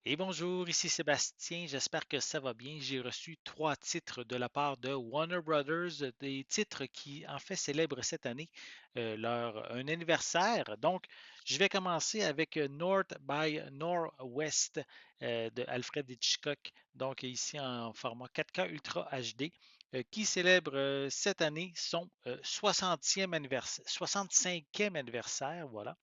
Et bonjour, ici Sébastien, j'espère que ça va bien. J'ai reçu trois titres de la part de Warner Brothers, des titres qui en fait célèbrent cette année leur un anniversaire. Donc, je vais commencer avec North by Northwest de Alfred Hitchcock, donc ici en format 4K Ultra HD, qui célèbre cette année son 60e anniversaire, 65e anniversaire, voilà.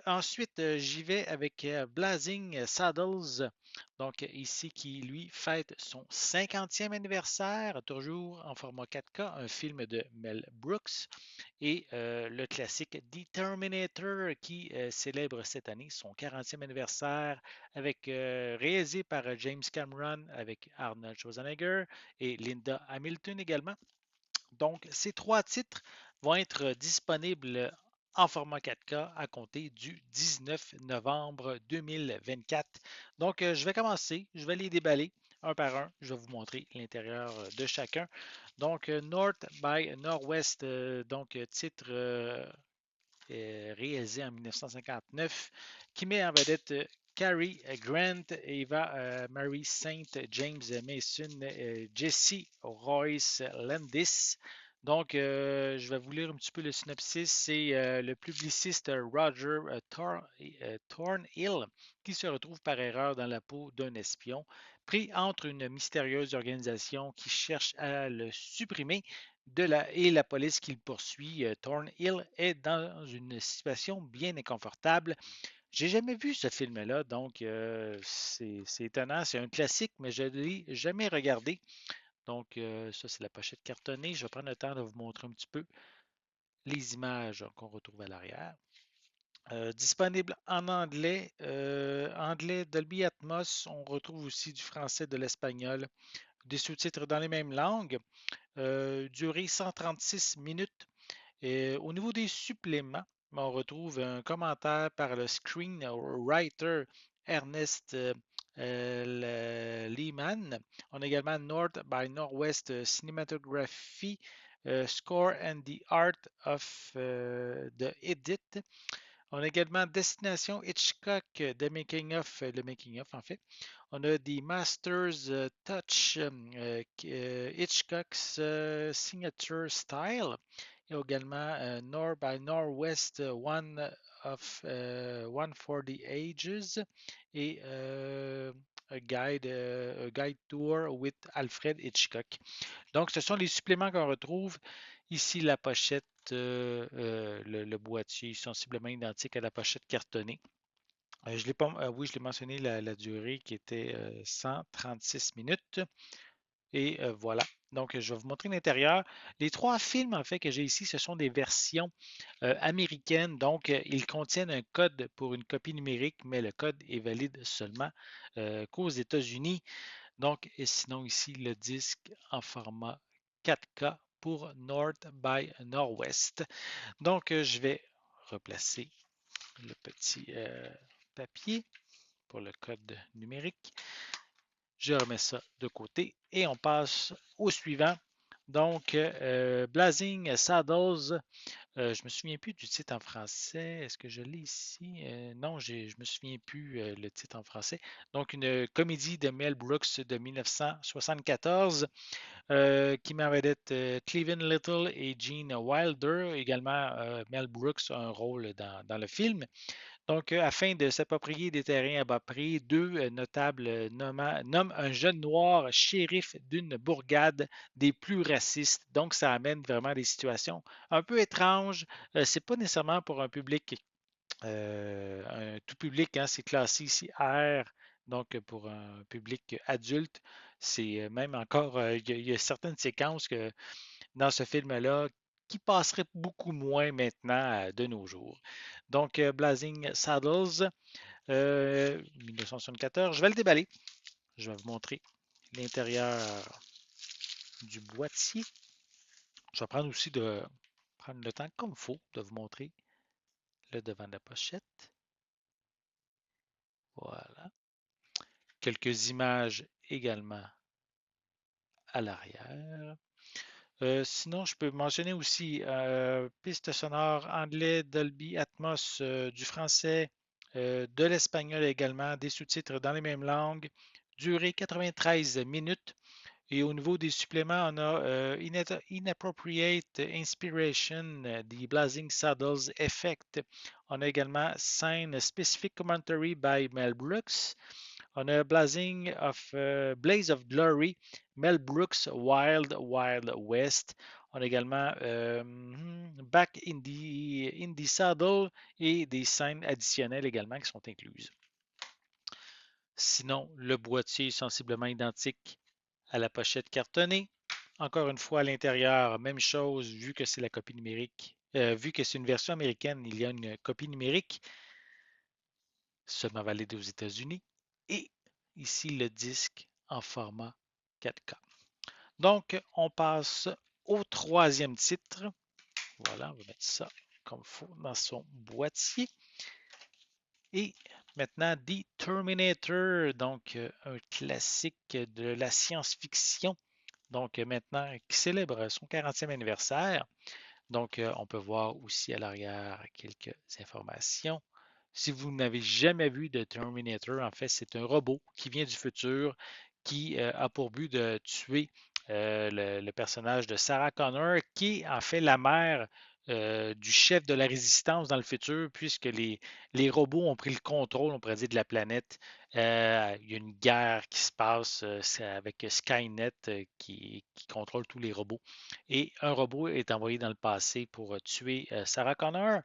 Ensuite, j'y vais avec Blazing Saddles, donc ici qui lui fête son 50e anniversaire, toujours en format 4K, un film de Mel Brooks, et le classique The Terminator qui célèbre cette année son 40e anniversaire, avec réalisé par James Cameron avec Arnold Schwarzenegger et Linda Hamilton également. Donc, ces trois titres vont être disponibles en format 4K à compter du 19 novembre 2024. Donc, je vais commencer, je vais les déballer un par un. Je vais vous montrer l'intérieur de chacun. Donc, North by Northwest, titre réalisé en 1959, qui met en vedette Cary Grant, Eva Marie Saint, James Mason, Jesse Royce Landis. Donc, je vais vous lire un petit peu le synopsis. C'est le publiciste Roger Thornhill qui se retrouve par erreur dans la peau d'un espion, pris entre une mystérieuse organisation qui cherche à le supprimer et la police qui le poursuit. Thornhill est dans une situation bien inconfortable. J'ai jamais vu ce film-là, donc c'est étonnant. C'est un classique, mais je ne l'ai jamais regardé. Donc, ça, c'est la pochette cartonnée. Je vais prendre le temps de vous montrer un petit peu les images qu'on retrouve à l'arrière. Disponible en anglais, anglais Dolby Atmos. On retrouve aussi du français, de l'espagnol, des sous-titres dans les mêmes langues. Durée 136 minutes. Et au niveau des suppléments, on retrouve un commentaire par le screenwriter Ernest Lehman. On a également North by Northwest Cinematography, Score and the Art of the Edit. On a également Destination Hitchcock, le making of en fait. On a The Masters Touch, Hitchcock's Signature Style. Il y a également North by Northwest, One for the Ages et a guide tour with Alfred Hitchcock. Donc, ce sont les suppléments qu'on retrouve. Ici, la pochette, le boîtier, sensiblement identique à la pochette cartonnée. Je l'ai pas, oui, je l'ai mentionné, la durée qui était 136 minutes. Et voilà. Donc, je vais vous montrer l'intérieur. Les trois films, en fait, que j'ai ici, ce sont des versions américaines. Donc, ils contiennent un code pour une copie numérique, mais le code est valide seulement qu'aux États-Unis. Donc, et sinon, ici, le disque en format 4K pour North by Northwest. Donc, je vais replacer le petit papier pour le code numérique. Je remets ça de côté et on passe au suivant. Donc, Blazing Saddles, je me souviens plus du titre en français. Est-ce que je l'ai ici? Non, je me souviens plus le titre en français. Donc, une comédie de Mel Brooks de 1974 qui met en vedette Cleveland Little et Gene Wilder. Également, Mel Brooks a un rôle dans le film. Donc, afin de s'approprier des terrains à bas prix, deux notables nomment un jeune noir shérif d'une bourgade des plus racistes. Donc, ça amène vraiment des situations un peu étranges. C'est pas nécessairement pour un public, un tout public, hein, c'est classé ici R. Donc, pour un public adulte, c'est même encore, il y a certaines séquences que dans ce film-là qui passerait beaucoup moins maintenant de nos jours. Donc, Blazing Saddles, 1974. Je vais le déballer. Je vais vous montrer l'intérieur du boîtier. Je vais prendre aussi de prendre le temps comme il faut de vous montrer le devant de la pochette. Voilà. Quelques images également à l'arrière. Sinon, je peux mentionner aussi piste sonore anglais Dolby Atmos, du français de l'espagnol également, des sous-titres dans les mêmes langues, durée 93 minutes. Et au niveau des suppléments, on a Inappropriate Inspiration, The Blazing Saddles Effect. On a également Sign Specific Commentary by Mel Brooks. On a Blaze of Glory, Mel Brooks, Wild Wild West. On a également Back in the Saddle et des scènes additionnelles également qui sont incluses. Sinon, le boîtier est sensiblement identique à la pochette cartonnée. Encore une fois, à l'intérieur, même chose, vu que c'est la copie numérique. Vu que c'est une version américaine, il y a une copie numérique, seulement validée aux États-Unis. Et ici, le disque en format 4K. Donc, on passe au troisième titre. Voilà, on va mettre ça comme il faut dans son boîtier. Et maintenant, The Terminator, donc un classique de la science-fiction. Donc maintenant, qui célèbre son 40e anniversaire. Donc, on peut voir aussi à l'arrière quelques informations. Si vous n'avez jamais vu de Terminator, en fait, c'est un robot qui vient du futur qui a pour but de tuer le personnage de Sarah Connor, qui est en fait la mère du chef de la résistance dans le futur, puisque les robots ont pris le contrôle, on pourrait dire, de la planète. Il y a une guerre qui se passe avec Skynet qui contrôle tous les robots. Et un robot est envoyé dans le passé pour tuer Sarah Connor.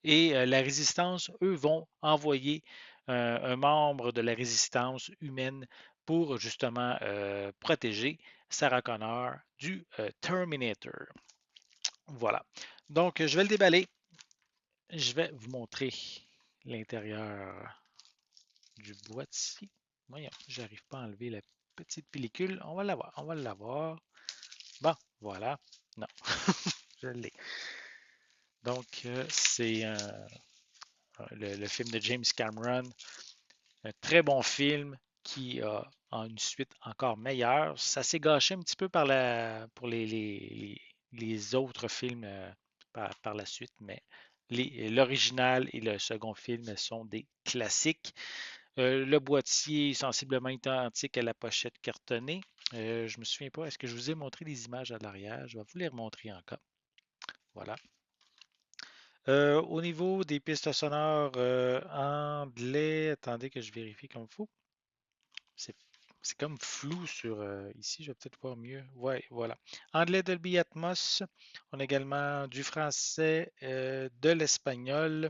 Et la résistance, eux, vont envoyer un membre de la résistance humaine pour justement protéger Sarah Connor du Terminator. Voilà. Donc, je vais le déballer. Je vais vous montrer l'intérieur du boîtier. Voyons, j'arrive pas à enlever la petite pellicule. On va l'avoir. On va l'avoir. Bon, voilà. Non, je l'ai. Donc, c'est le film de James Cameron. Un très bon film qui a une suite encore meilleure. Ça s'est gâché un petit peu pour les autres films par la suite, mais l'original et le second film sont des classiques. Le boîtier est sensiblement identique à la pochette cartonnée. Je ne me souviens pas, est-ce que je vous ai montré les images à l'arrière? Je vais vous les remontrer encore. Voilà. Au niveau des pistes sonores anglais, attendez que je vérifie comme il faut. C'est c'est comme flou sur ici, je vais peut-être voir mieux. Ouais, voilà. Anglais Dolby Atmos. On a également du français, de l'espagnol,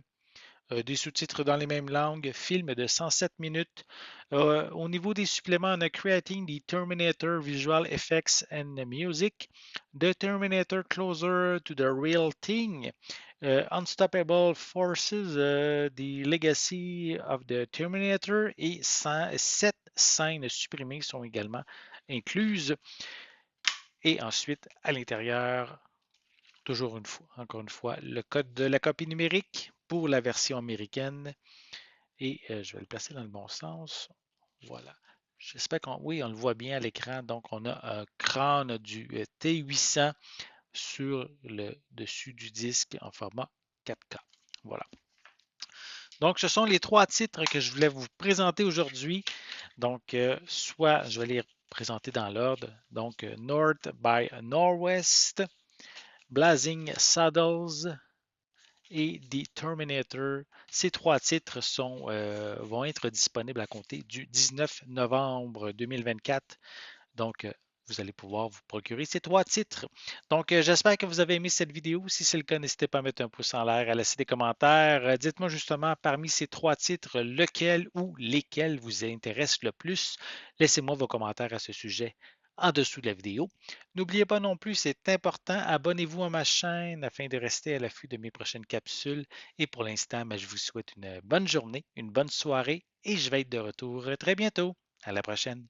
des sous-titres dans les mêmes langues, film de 107 minutes. Au niveau des suppléments, on a Creating the Terminator Visual Effects and Music, The Terminator Closer to the Real Thing, Unstoppable Forces, The Legacy of the Terminator et 7 scènes supprimées sont également incluses. Et ensuite, à l'intérieur, encore une fois, le code de la copie numérique pour la version américaine. Et je vais le placer dans le bon sens. Voilà. J'espère qu'on oui, on le voit bien à l'écran. Donc, on a un crâne du T800 sur le dessus du disque en format 4K. Voilà. Donc, ce sont les trois titres que je voulais vous présenter aujourd'hui. Donc, soit je vais les présenter dans l'ordre. Donc, North by Northwest, Blazing Saddles et The Terminator. Ces trois titres vont être disponibles à compter du 19 novembre 2024. Donc, vous allez pouvoir vous procurer ces trois titres. Donc, j'espère que vous avez aimé cette vidéo. Si c'est le cas, n'hésitez pas à mettre un pouce en l'air, à laisser des commentaires. Dites-moi justement parmi ces trois titres, lequel ou lesquels vous intéressent le plus. Laissez-moi vos commentaires à ce sujet en dessous de la vidéo. N'oubliez pas non plus, c'est important, abonnez-vous à ma chaîne afin de rester à l'affût de mes prochaines capsules. Et pour l'instant, je vous souhaite une bonne journée, une bonne soirée et je vais être de retour très bientôt. À la prochaine.